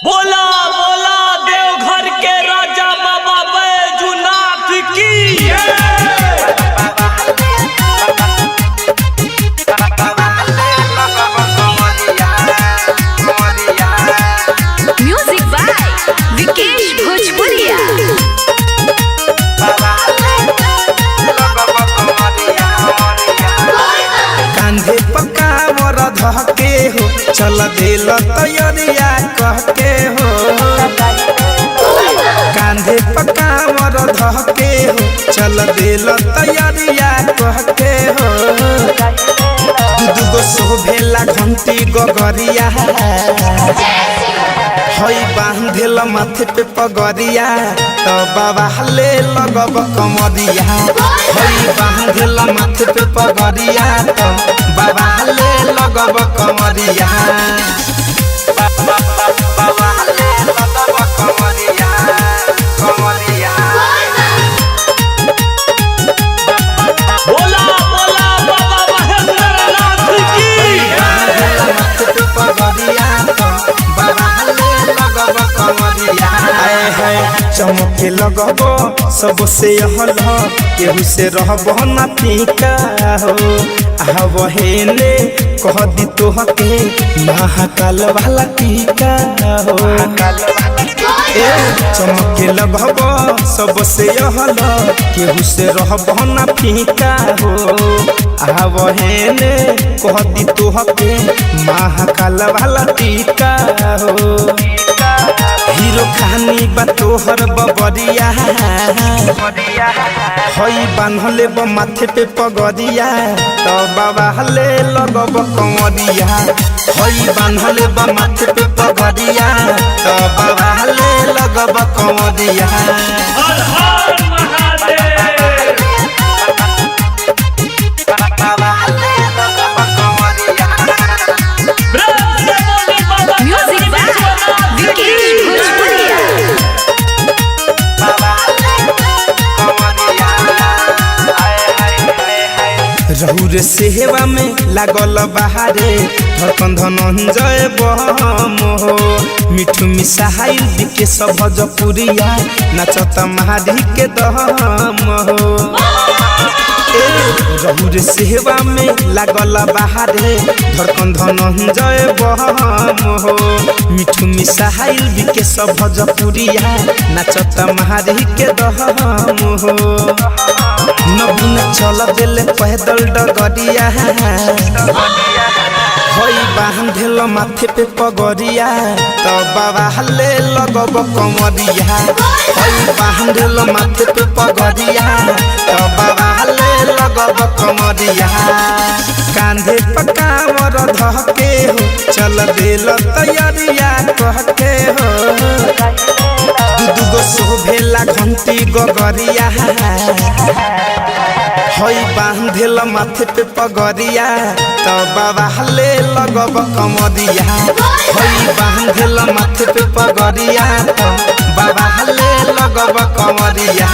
बोला बोला देवघर के राजा बाबा बैजूनाथ की म्यूजिक बाय विकेश भोजपुरिया। कांधे पकावर धके हो चल दिल तैयारिया कहके हो। कांधे पकावर धके हो चल दिल तैयारिया कहके हो। दूगो शोभेला घंटी गगरिया हई बांधेल माथे पे पगरिया तो बाबा ले लगब कमरिया। हई बांधेल माथे पे पगरिया तो बाबा ले लगब कमरिया। बाबा ले लगब कमरिया कमरिया। बोला बोला बाबा महेंद्रनाथ की माथे पे पगरिया तो बाबा ले लगब कमरिया। आए है चमके लगब सबसे हल केहू से रहब ना फीका हो। आव हेले कह दी तोहके महाकाल वाला टीका हो। ए चमके लगब सबसे हल केहू से रहब ना फीका हो। आव हेले कह दी तोहके महाकाल वाला टीका हो। हीरो खानी बा तोहर बबरिया हई बान्हले ब माथे पे पगरिया तो बाबा ले लगब कमरिया। हई बान्हले ब माथे पे पगरिया तो बाबा ले लगब कमरिया। हर हर महादेव। बाबा ले लगब कमरिया। प्रेम से बोली बाबा म्यूजिक बाय विकेश भोजपुरिया। रहुरे सेवा में लागल बहारे धड़कन धनंजय बम हो। मिठू मिसाइल दिखे सब भोजपुरिया नाचत महारी के दम हो। रहुरे सेवा में लागल बहारे धड़कन धनंजय बम हो। मिठू मिसाइल दिखे सब भोजपुरिया नाचत महारी के दम हो। नबीन चल दिल पैदल डगरिया हई बांधेल माथे पे पगरिया तो बाबा ले लगब कमरिया। हई बांधेल माथे पे पगरिया तो बाबा ले लगब कमरिया। कांधे पकावर धके हो चल दिल तैयारिया कहके हो। दूगो शोभेला घंटी गगरिया हई बांधेल माथे पे पगरिया तो बाबा ले लगब कमरिया। हई बांधेल माथे पे पगरिया तो बाबा ले लगब कमरिया।